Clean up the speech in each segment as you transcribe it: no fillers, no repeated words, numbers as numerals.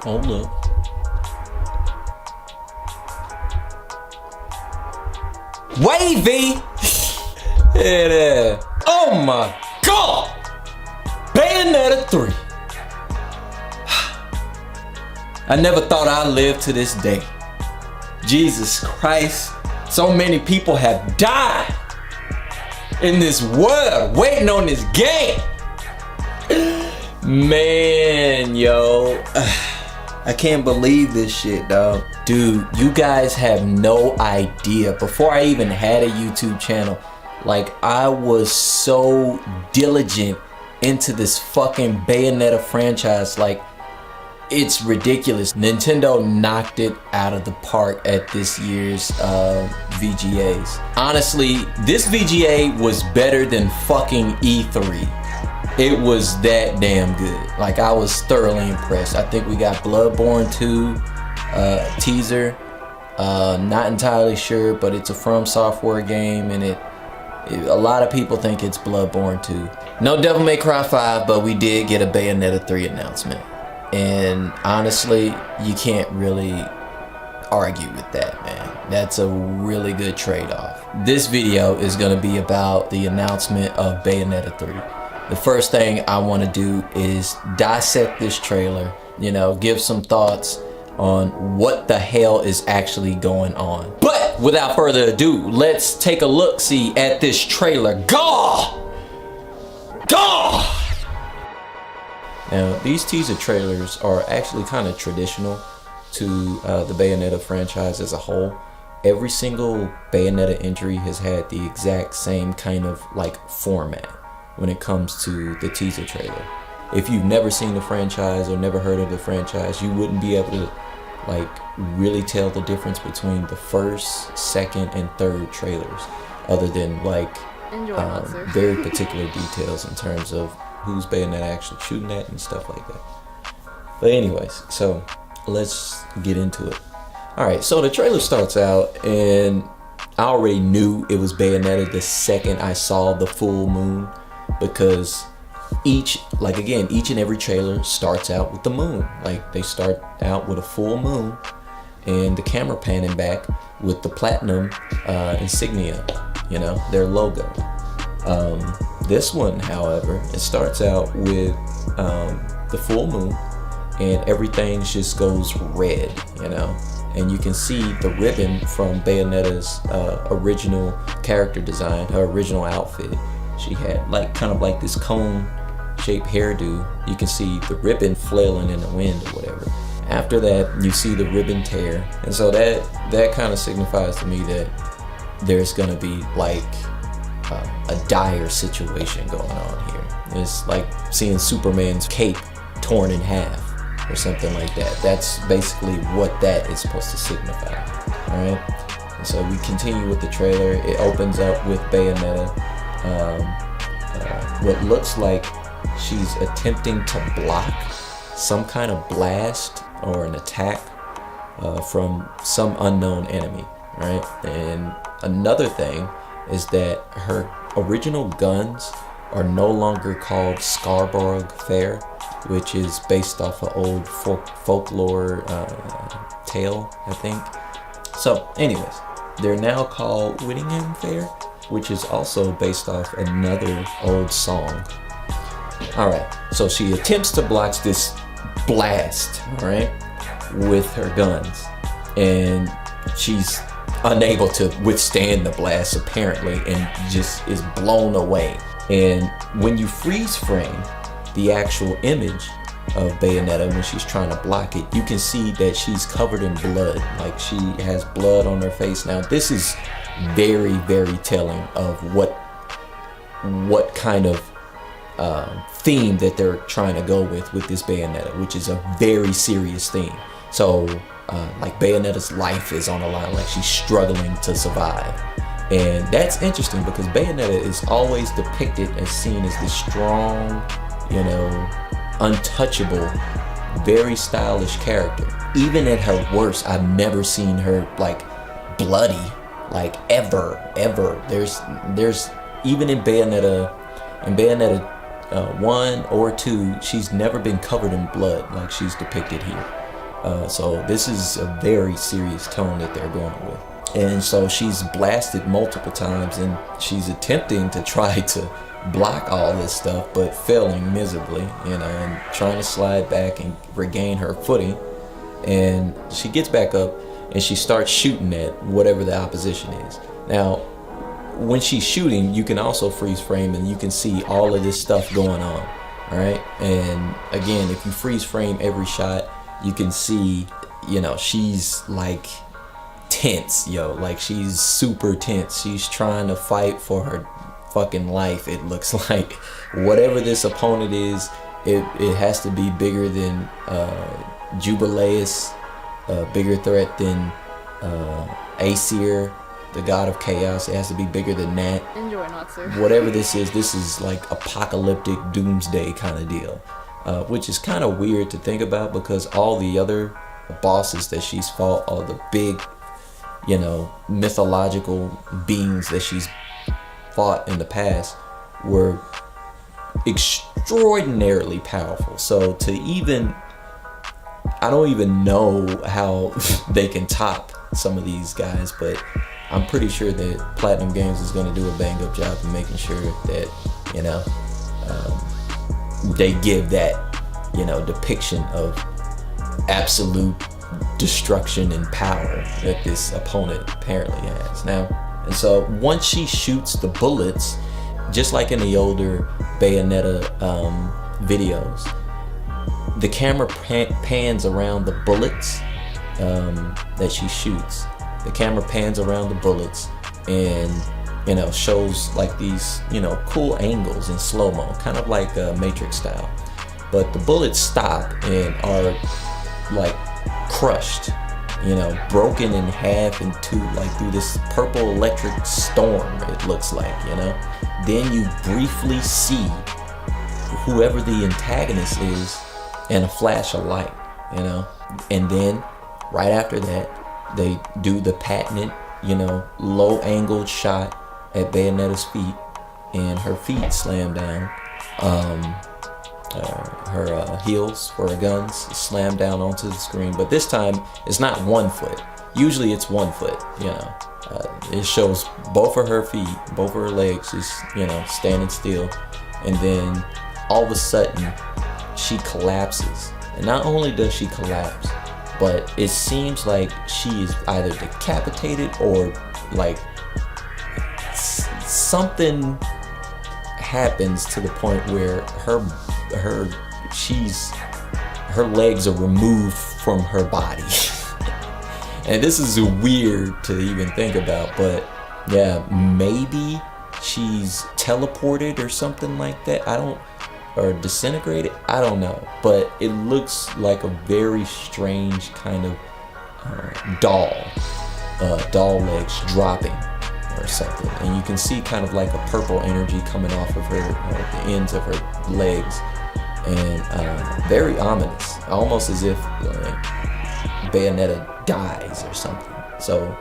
Hold up. Wavy! Yeah. Oh my God! Bayonetta 3. I never thought I'd live to this day. Jesus Christ. So many people have died in this world waiting on this game. Man, yo. I can't believe this shit, dog. Dude, you guys have no idea. Before I even had a YouTube channel, like, I was so diligent into this fucking Bayonetta franchise. Like, it's ridiculous. Nintendo knocked it out of the park at this year's VGAs. Honestly, this VGA was better than fucking E3. It was that damn good. Like, I was thoroughly impressed. I think we got Bloodborne 2 teaser. Not entirely sure, but it's a From Software game, and a lot of people think it's Bloodborne 2. No Devil May Cry 5, but we did get a Bayonetta 3 announcement. And honestly, you can't really argue with that, man. That's a really good trade-off. This video is gonna be about the announcement of Bayonetta 3. The first thing I want to do is dissect this trailer, you know, give some thoughts on what the hell is actually going on. But without further ado, let's take a look-see at this trailer. Gah! Gah! Now, these teaser trailers are actually kind of traditional to the Bayonetta franchise as a whole. Every single Bayonetta entry has had the exact same kind of like format when it comes to the teaser trailer. If you've never seen the franchise or never heard of the franchise, you wouldn't be able to like really tell the difference between the first, second, and third trailers, other than like very particular details in terms of who's Bayonetta actually shooting at and stuff like that. But anyways, so let's get into it. Alright, so the trailer starts out, and I already knew it was Bayonetta the second I saw the full moon, because each and every trailer starts out with the moon. Like, they start out with a full moon and the camera panning back with the platinum insignia, you know, their logo. This one, however, it starts out with the full moon and everything just goes red, you know, and you can see the ribbon from Bayonetta's original character design, her original outfit. She had like kind of like this cone-shaped hairdo. You can see the ribbon flailing in the wind or whatever. After that, you see the ribbon tear, and so that kind of signifies to me that there's gonna be like a dire situation going on here. It's like seeing Superman's cape torn in half or something like that. That's basically what that is supposed to signify. All right. And so we continue with the trailer. It opens up with Bayonetta. What looks like she's attempting to block some kind of blast or an attack from some unknown enemy, right? And another thing is that her original guns are no longer called Scarborough Fair, which is based off an old folklore tale, I think. So anyways, they're now called Whittingham Fair, which is also based off another old song. Alright, so she attempts to block this blast, alright, with her guns, and she's unable to withstand the blast apparently, and just is blown away. And when you freeze frame the actual image of Bayonetta when she's trying to block it, you can see that she's covered in blood. Like, she has blood on her face. Now this is very, very telling of what kind of theme that they're trying to go with this Bayonetta, which is a very serious theme. So like, Bayonetta's life is on the line, like she's struggling to survive. And that's interesting because Bayonetta is always depicted as seen as this strong, you know, untouchable, very stylish character. Even at her worst, I've never seen her like bloody, like ever. There's even in Bayonetta 1 or 2, she's never been covered in blood like she's depicted here. So this is a very serious tone that they're going with. And so she's blasted multiple times, and she's attempting to try to block all this stuff, but failing miserably, and trying to slide back and regain her footing. And she gets back up and she starts shooting at whatever the opposition is. Now, when she's shooting, you can also freeze frame and you can see all of this stuff going on. All right. And again, if you freeze frame every shot, you can see, she's like tense, like she's super tense. She's trying to fight for her fucking life. It looks like whatever this opponent is, it has to be bigger than Jubileus, bigger threat than Aesir, the god of chaos. It has to be bigger than that. Enjoy, not sir. Whatever this is like apocalyptic doomsday kind of deal, which is kind of weird to think about, because all the other bosses that she's fought, all the big, mythological beings that she's fought in the past were extraordinarily powerful. So to even, I don't even know how they can top some of these guys, but I'm pretty sure that Platinum Games is going to do a bang up job of making sure that, they give that, depiction of absolute destruction and power that this opponent apparently has now. And so once she shoots the bullets, just like in the older Bayonetta videos, the camera pans around the bullets that she shoots. The camera pans around the bullets and, shows like these, cool angles in slow-mo, kind of like Matrix style. But the bullets stop and are like crushed, broken in half into like through this purple electric storm, it looks like, Then you briefly see whoever the antagonist is and a flash of light, And then right after that, they do the patented, low angled shot at Bayonetta's feet, and her feet slam down. Her heels for her guns slam down onto the screen, but this time it's not 1 foot. Usually it's 1 foot, it shows both of her feet, both of her legs just, standing still, and then all of a sudden she collapses. And not only does she collapse, but it seems like she is either decapitated or like something happens to the point where her legs are removed from her body. And this is weird to even think about, but yeah, maybe she's teleported or something like that. Or disintegrated, I don't know, but it looks like a very strange kind of doll legs dropping or something, and you can see kind of like a purple energy coming off of her, the ends of her legs, and very ominous, almost as if Bayonetta dies or something. So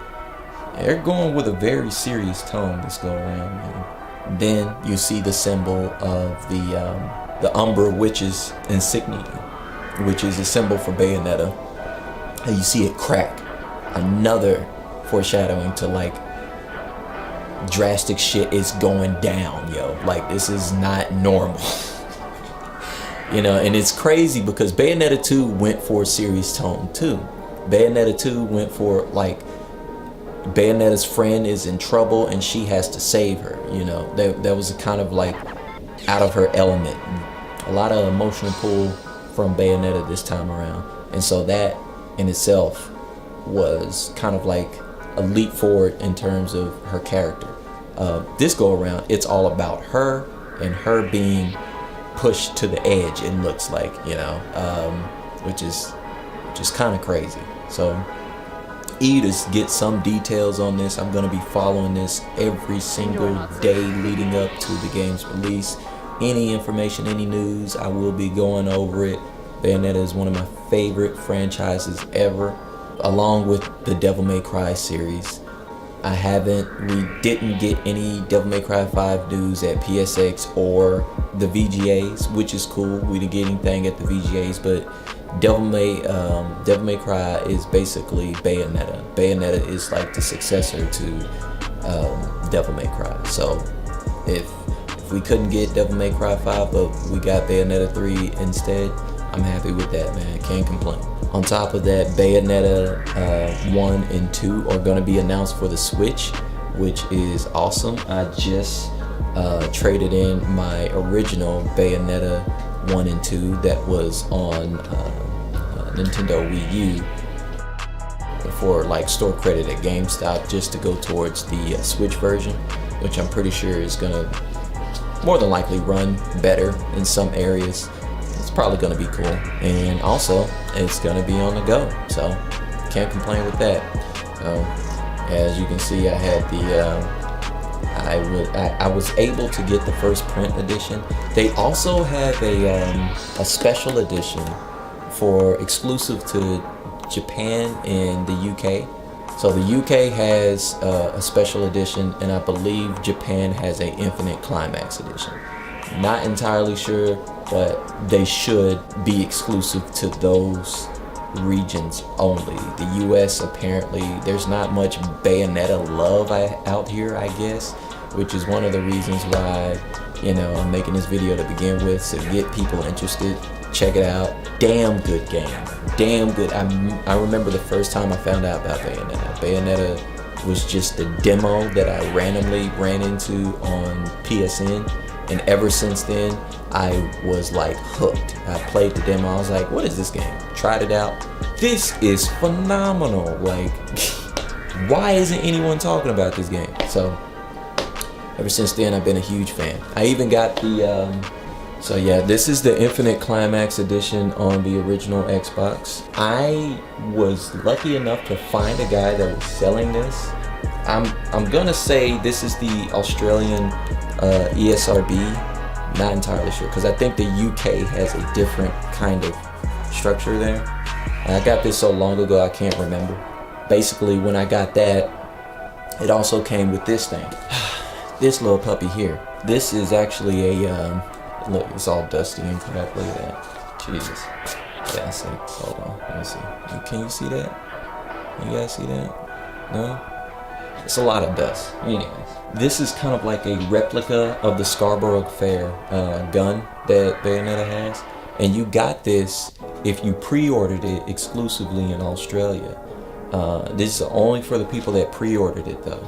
they're going with a very serious tone this go around, man. Then you see the symbol of the Umbra Witch's insignia, which is a symbol for Bayonetta, and you see it crack. Another foreshadowing to like drastic shit is going down, yo. Like, this is not normal. And it's crazy because Bayonetta 2 went for a serious tone too. Bayonetta 2 went for like Bayonetta's friend is in trouble and she has to save her. That was a kind of like out of her element. A lot of emotional pull from Bayonetta this time around, and so that in itself was kind of like a leap forward in terms of her character. This go around, it's all about her and her being pushed to the edge. It looks like, which is kind of crazy. So to get some details on this, I'm going to be following this every single day leading up to the game's release. Any information, any news, I will be going over it. Bayonetta is one of my favorite franchises ever, along with the Devil May Cry series. We didn't get any Devil May Cry 5 news at PSX or the VGAs, which is cool. We didn't get anything at the VGAs, but Devil May Cry is basically Bayonetta. Bayonetta is like the successor to Devil May Cry. So if we couldn't get Devil May Cry 5, but we got Bayonetta 3 instead, I'm happy with that, man. Can't complain. On top of that, Bayonetta 1 and 2 are going to be announced for the Switch, which is awesome. I just traded in my original Bayonetta 1 and 2 that was on Nintendo Wii U for like store credit at GameStop, just to go towards the Switch version, which I'm pretty sure is going to more than likely run better in some areas. It's probably going to be cool, and also it's going to be on the go, so can't complain with that. As you can see, I had the I was able to get the first print edition. They also have a special edition for exclusive to Japan and the UK. So the UK has a special edition, and I believe Japan has a Infinite Climax edition. Not entirely sure, but they should be exclusive to those regions only. The US, apparently there's not much Bayonetta love out here, I guess, which is one of the reasons why, you know, I'm making this video to begin with, to get people interested. Check it out. Damn good game. Damn good. I remember the first time I found out about Bayonetta. Bayonetta was just a demo that I randomly ran into on PSN, and ever since then I was like hooked. I played the demo. I was like, what is this game? Tried it out. This is phenomenal. Like, why isn't anyone talking about this game? So ever since then, I've been a huge fan. I even got the so yeah, this is the Infinite Climax edition on the original Xbox. I was lucky enough to find a guy that was selling this. I'm gonna say this is the Australian ESRB. Not entirely sure, because I think the UK has a different kind of structure there. And I got this so long ago I can't remember. Basically, when I got that, it also came with this thing. This little puppy here. This is actually a look, it's all dusty and crap. Look at that. Jesus. Yeah, I see. Hold on. Let me see. Can you see that? You guys see that? No? It's a lot of dust. Anyways, this is kind of like a replica of the Scarborough Fair gun that Bayonetta has. And you got this if you pre-ordered it exclusively in Australia. This is only for the people that pre-ordered it though.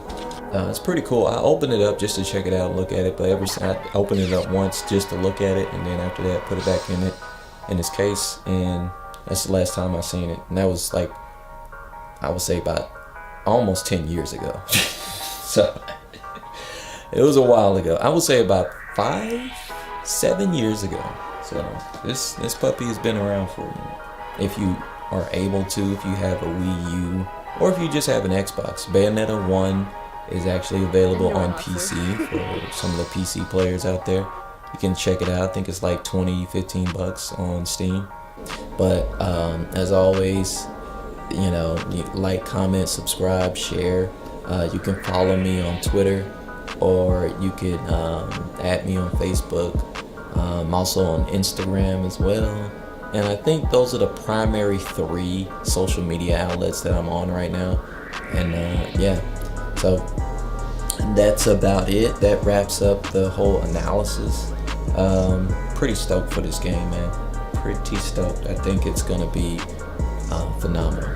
It's pretty cool. I opened it up just to check it out and look at it, but I opened it up once just to look at it, and then after that put it back in its case, and that's the last time I seen it. And that was like, I would say about almost 10 years ago. So it was a while ago. I would say about 5-7 years ago. So this puppy has been around for a minute. If you are able to, if you have a Wii U, or if you just have an Xbox, Bayonetta 1 is actually available on PC for some of the PC players out there. You can check it out. I think it's like $15 on Steam. But as always, you know, like, comment, subscribe, share. You can follow me on Twitter, or you can add me on Facebook. I'm also on Instagram as well. And I think those are the primary 3 social media outlets that I'm on right now. And yeah, so that's about it. That wraps up the whole analysis. Pretty stoked for this game, man. Pretty stoked. I think it's gonna be phenomenal.